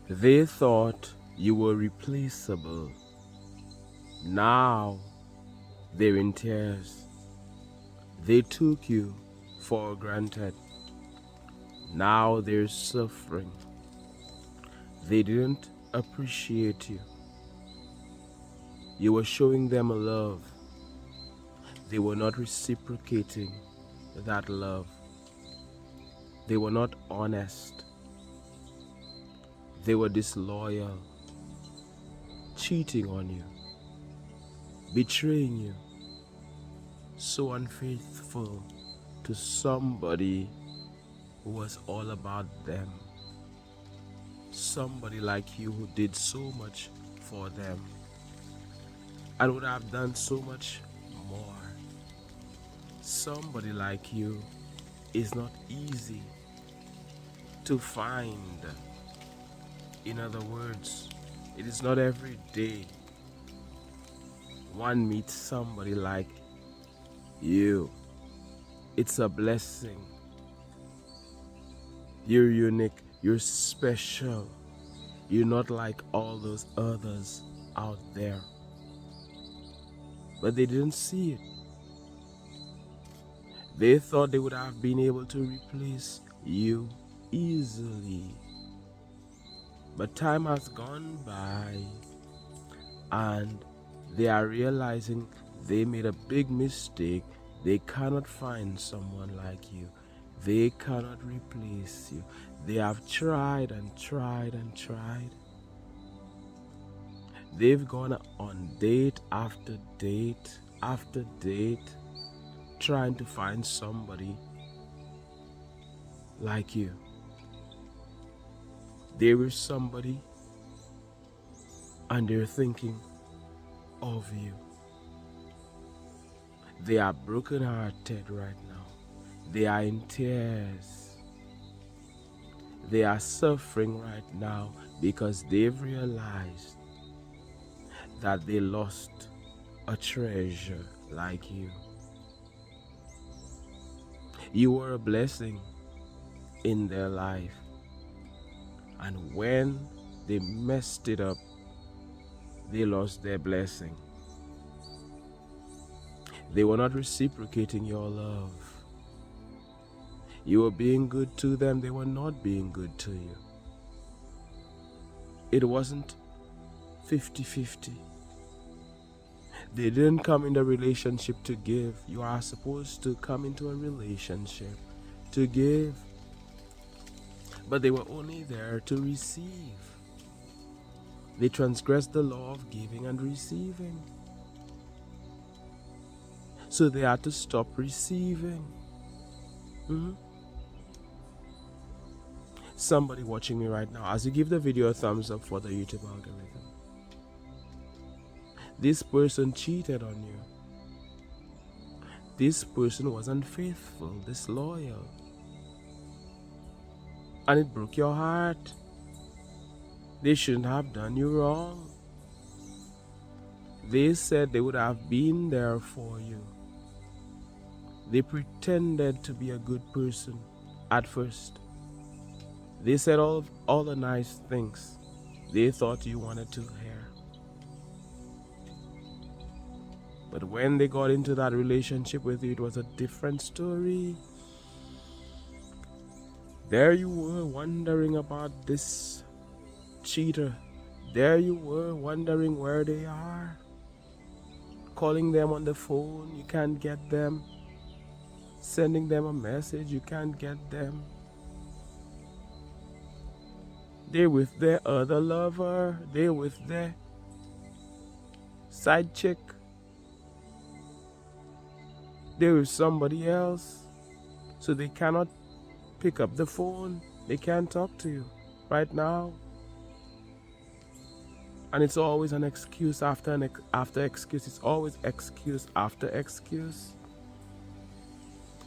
They thought you were replaceable. Now they're in tears. They took you for granted. Now they're suffering. They didn't appreciate you. You were showing them a love. They were not reciprocating that love. They were not honest. They were disloyal, cheating on you, betraying you, so unfaithful to somebody who was all about them. Somebody like you who did so much for them and would have done so much more. Somebody like you is not easy to find. In other words, it is not every day one meets somebody like you. It's a blessing. You're unique. You're special. You're not like all those others out there. But they didn't see it. They thought they would have been able to replace you easily. But time has gone by and they are realizing they made a big mistake. They cannot find someone like you. They cannot replace you. They have tried and tried and tried. They've gone on date after date after date, trying to find somebody like you. They were somebody and they're thinking of you. They are brokenhearted right now. They are in tears. They are suffering right now because they've realized that they lost a treasure like you. You were a blessing in their life. And when they messed it up, they lost their blessing. They were not reciprocating your love. You were being good to them, they were not being good to you. It wasn't 50-50. They didn't come in the relationship to give. You are supposed to come into a relationship to give. But they were only there to receive. They transgressed the law of giving and receiving. So they had to stop receiving. Somebody watching me right now, as you give the video a thumbs up for the YouTube algorithm, this person cheated on you. This person was unfaithful, disloyal. And it broke your heart. They shouldn't have done you wrong. They said they would have been there for you. They pretended to be a good person at first. They said all the nice things they thought you wanted to hear. But when they got into that relationship with you, it was a different story. There you were wondering about this cheater. There you were wondering where they are. Calling them on the phone, you can't get them. Sending them a message, you can't get them. They're with their other lover. They're with their side chick. They're with somebody else. So they cannot pick up the phone. They can't talk to you right now. And it's always an excuse after excuse. It's always excuse after excuse.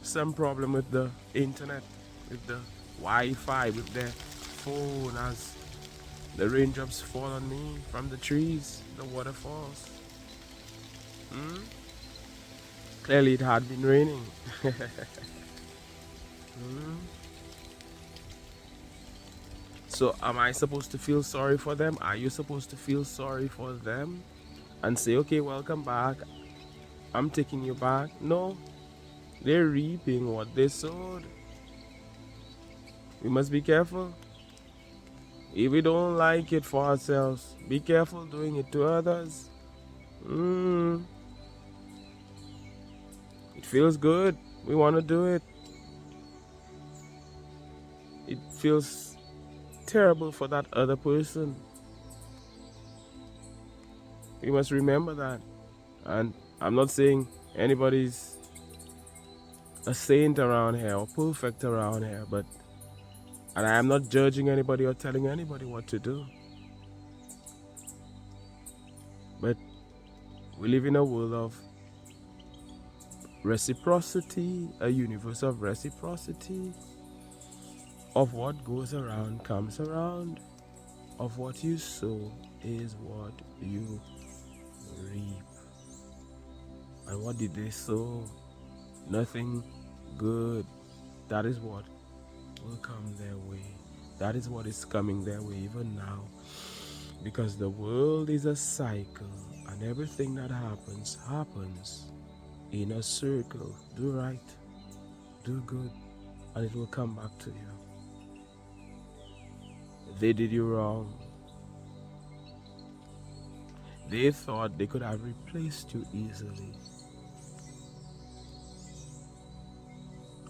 Some problem with the internet, with the Wi-Fi, with their phone as the raindrops fall on me from the trees, the waterfalls. Clearly it had been raining. So am I supposed to feel sorry for them? Are you supposed to feel sorry for them and say, okay, welcome back, I'm taking you back? No, they're reaping what they sowed. We must be careful. If we don't like it for ourselves, be careful doing it to others. It feels good. We want to do it. It feels terrible for that other person. We must remember that. And I'm not saying anybody's a saint around here or perfect around here, and I am not judging anybody or telling anybody what to do. But we live in a world of reciprocity, a universe of reciprocity. Of what goes around comes around. Of what you sow is what you reap. And what did they sow? Nothing good. That is what will come their way. That is what is coming their way even now. Because the world is a cycle, and everything that happens in a circle. Do right, do good, and it will come back to you. They did you wrong. They thought they could have replaced you easily.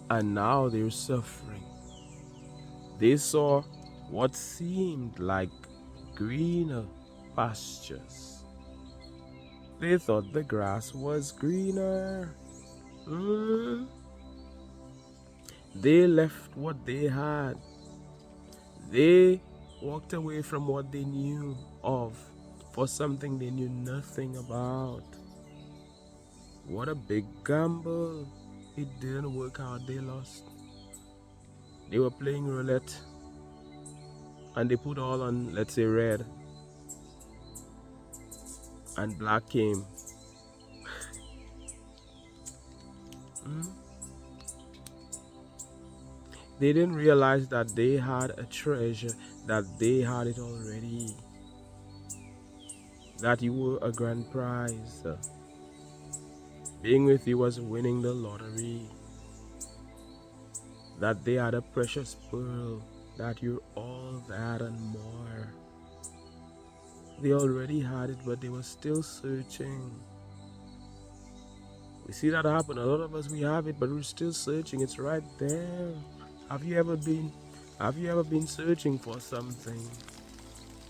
And now they're suffering. They saw what seemed like greener pastures. They thought the grass was greener. They left what they had. They walked away from what they knew of for something they knew nothing about. What a big gamble. It didn't work out, they lost. They were playing roulette and they put all on, let's say, red, and black came. They didn't realize that they had a treasure, that they had it already, that you were a grand prize. Being with you was winning the lottery, that they had a precious pearl, that you're all that and more. They already had it, but they were still searching. We see that happen. A lot of us, we have it, but we're still searching. It's right there. Have you ever been searching for something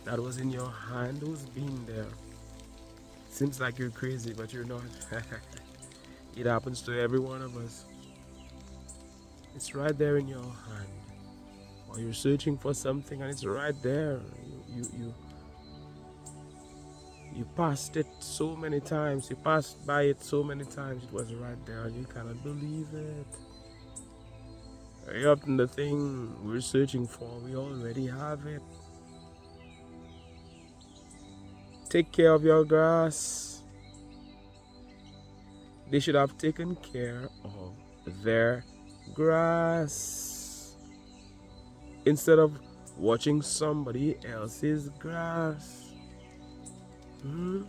that was in your hand? Who's been there? Seems like you're crazy, but you're not. It happens to every one of us. It's right there in your hand. While you're searching for something, and it's right there. You passed it so many times. You passed by it so many times. It was right there, and you cannot believe it. Very often the thing we're searching for, we already have it. Take care of your grass. They should have taken care of their grass instead of watching somebody else's grass. You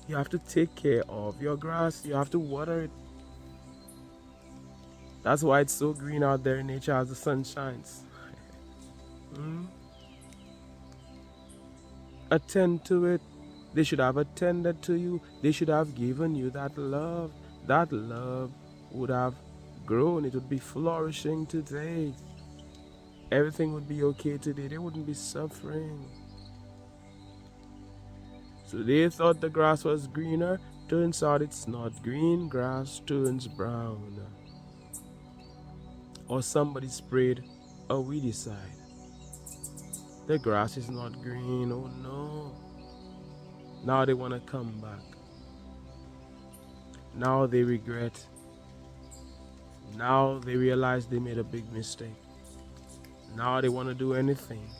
have to take care of your grass. You have to water it. That's why it's so green out there in nature as the sun shines. Attend to it. They should have attended to you. They should have given you that love. That love would have grown. It would be flourishing today. Everything would be okay today. They wouldn't be suffering. So they thought the grass was greener. Turns out it's not green. Grass turns brown. Or somebody sprayed a weedicide. The grass is not green. Oh no. Now they want to come back. Now they regret. Now they realize they made a big mistake. Now they want to do anything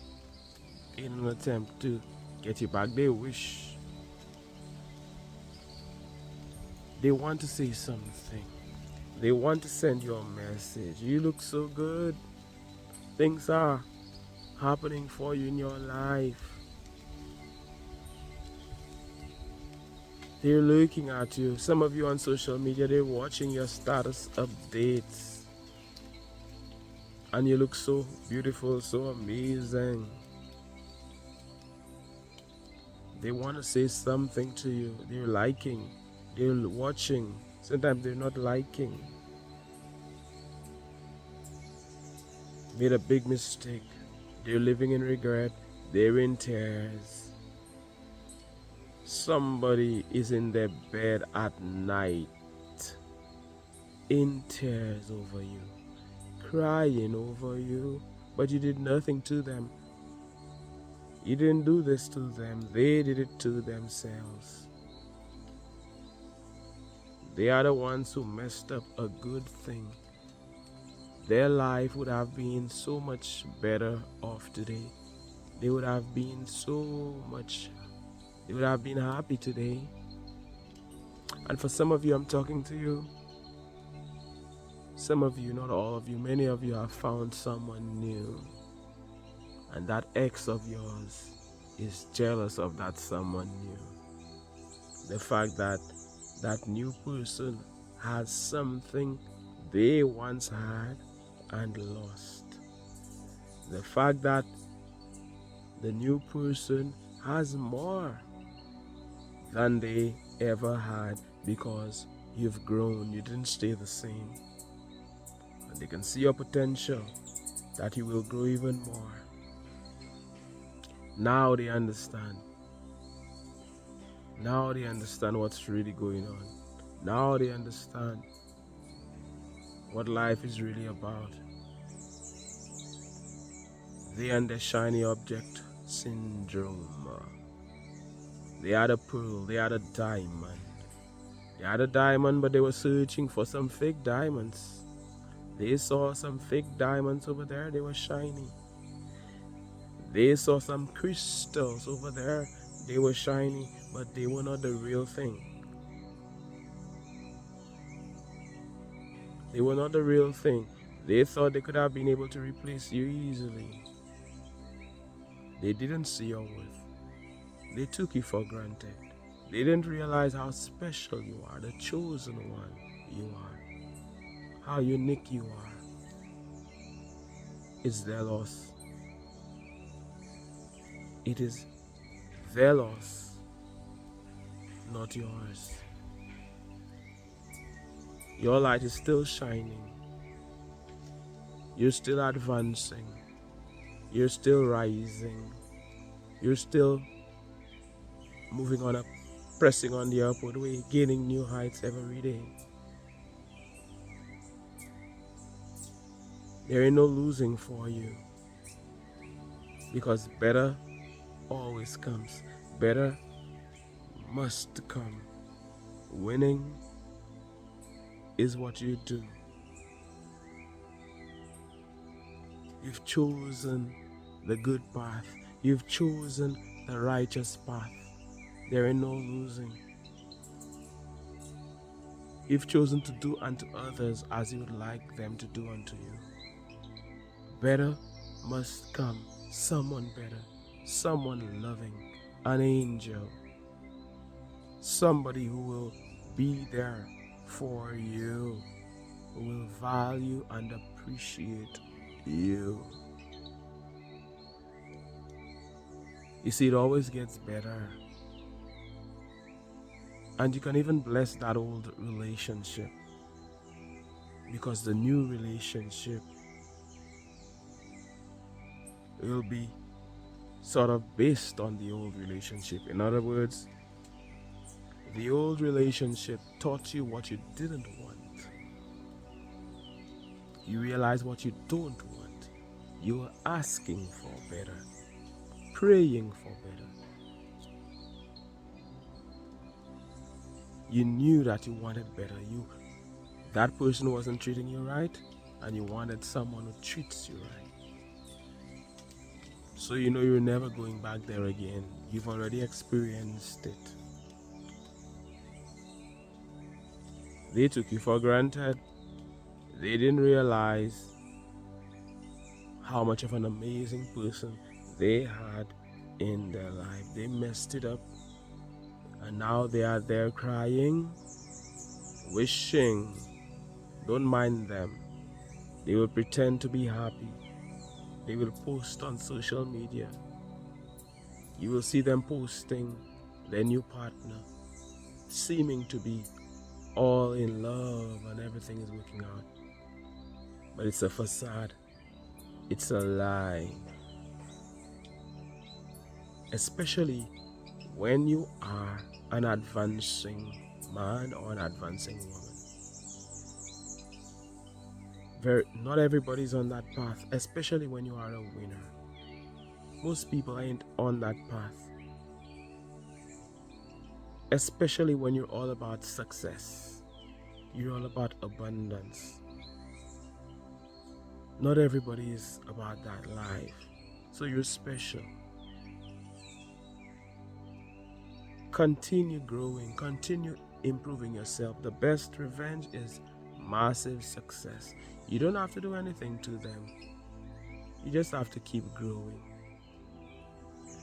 in an attempt to get you back. They wish. They want to say something. They want to send you a message. You look so good. things are happening for you in your life. They're looking at you. Some of you on social media, they're watching your status updates. And you look so beautiful, so amazing. They want to say something to you. They're liking. They're watching. Sometimes they're not liking. Made a big mistake. They're living in regret. They're in tears. Somebody is in their bed at night in tears over you, crying over you, but you did nothing to them. You didn't do this to them. They did it to themselves. They are the ones who messed up a good thing. Their life would have been so much better off today. They would have been they would have been happy today. And for some of you, I'm talking to you. Some of you, not all of you, many of you have found someone new. And that ex of yours is jealous of that someone new. The fact that that new person has something they once had and lost. The fact that the new person has more than they ever had because you've grown, you didn't stay the same. And they can see your potential, that you will grow even more. Now they understand. Now they understand what's really going on. Now they understand what life is really about. They and the shiny object syndrome. They had a pearl, they had a diamond. They had a diamond, but they were searching for some fake diamonds. They saw some fake diamonds over there, they were shiny. They saw some crystals over there, they were shiny, but they were not the real thing. They were not the real thing. They thought they could have been able to replace you easily. They didn't see your worth. They took you for granted. They didn't realize how special you are, the chosen one you are, how unique you are. It's their loss. It is their loss, not yours. Your light is still shining. You're still advancing. You're still rising. You're still moving on up, pressing on the upward way, gaining new heights every day. There ain't no losing for you, because better always comes. Better must come. Winning is what you do. You've chosen the good path. You've chosen the righteous path. There ain't no losing. You've chosen to do unto others as you would like them to do unto you. Better must come. Someone better. Someone loving. An angel. Somebody who will be there for you. Who will value and appreciate you. You see, it always gets better. And you can even bless that old relationship, because the new relationship will be sort of based on the old relationship. In other words, the old relationship taught you what you didn't want. You realize what you don't want. You are asking for better, praying for better. You knew that you wanted better. That person wasn't treating you right, and you wanted someone who treats you right. So you know you're never going back there again. You've already experienced it. They took you for granted. They didn't realize how much of an amazing person they had in their life. They messed it up, and now they are there crying, wishing. Don't mind them. They will pretend to be happy. They will post on social media. You will see them posting their new partner, seeming to be all in love and everything is working out. But it's a facade. It's a lie. Especially when you are an advancing man or an advancing woman. Not everybody's on that path, especially when you are a winner. Most people ain't on that path. Especially when you're all about success. You're all about abundance. Not everybody is about that life. So you're special. Continue growing, continue improving yourself. The best revenge is massive success. You don't have to do anything to them. You just have to keep growing.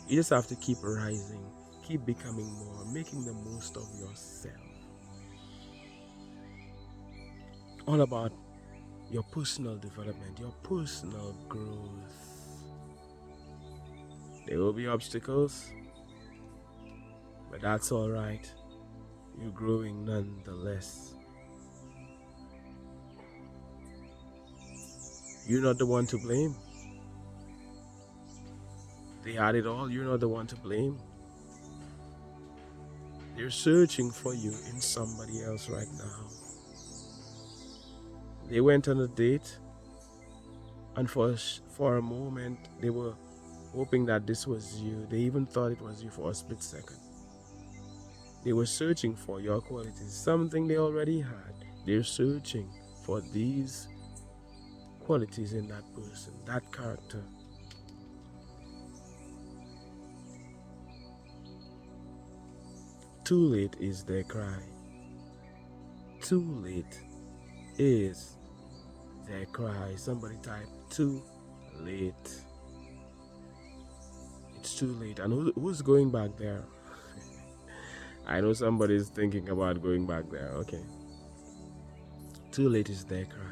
You just have to keep rising, keep becoming more, making the most of yourself. All about your personal development, your personal growth. There will be obstacles, but that's all right. You're growing nonetheless. You're not the one to blame. They had it all. You're not the one to blame. They're searching for you in somebody else right now. They went on a date, and for a moment, they were hoping that this was you. They even thought it was you for a split second. They were searching for your qualities, something they already had. They're searching for these qualities in that person, that character. Too late is their cry. Too late is their cry. Somebody type too late. It's too late. And who's going back there? I know somebody's thinking about going back there. Okay. Too late is their cry.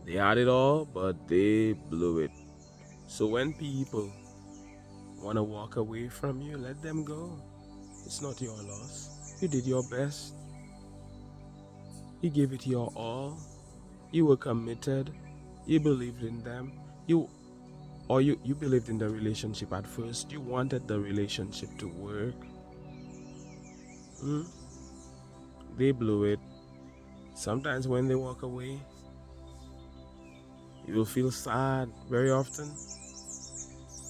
They had it all, but they blew it. So when people want to walk away from you, let them go. It's not your loss. You did your best. You gave it your all. You were committed. You believed in them. You believed in the relationship at first. You wanted the relationship to work. They blew it. Sometimes when they walk away, you will feel sad very often.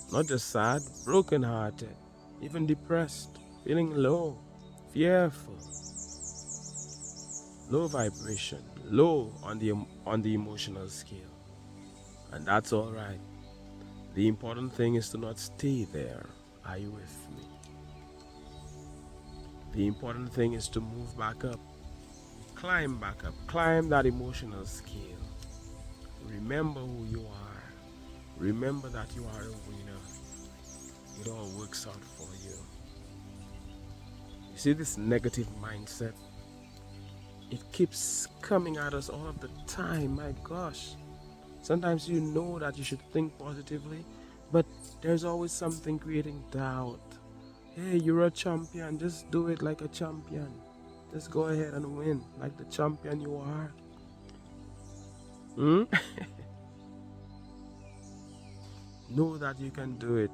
Not just sad, broken-hearted, even depressed, feeling low, fearful, low vibration, low on the emotional scale. And that's all right. The important thing is to not stay there. Are you with me? The important thing is to move back up, climb back up, climb that emotional scale. Remember who you are. Remember that you are a winner. It all works out for you. You see, this negative mindset, it keeps coming at us all of the time. My gosh. Sometimes you know that you should think positively, but there's always something creating doubt. Hey, you're a champion. Just do it like a champion. Just go ahead and win like the champion you are. Know that you can do it.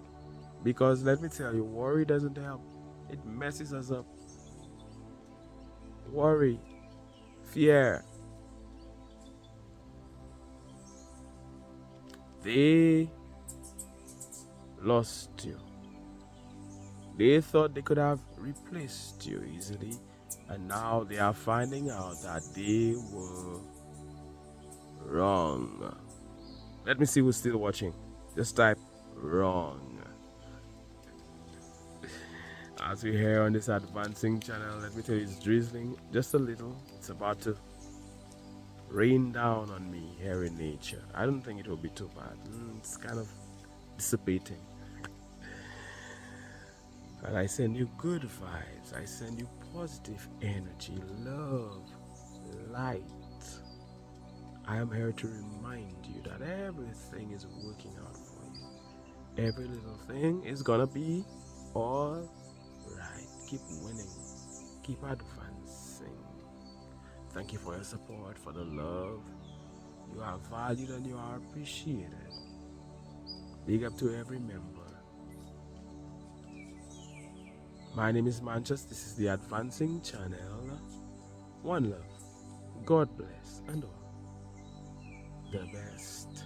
Because let me tell you, worry doesn't help. It messes us up. Worry, fear. They lost you. They thought they could have replaced you easily, and now they are finding out that they were wrong. Let me see who's still watching. Just type wrong. As we hear on this advancing channel, let me tell you, it's drizzling just a little. It's about to rain down on me here in nature. I don't think it will be too bad. It's kind of dissipating. And I send you good vibes. I send you positive energy, love, light. I am here to remind you that everything is working out for you. Every little thing is gonna be all right. Keep winning. Keep advancing. Thank you for your support, for the love. You are valued and you are appreciated. Big up to every member. My name is Mantius. This is the Advancing Channel. One love. God bless and all the best.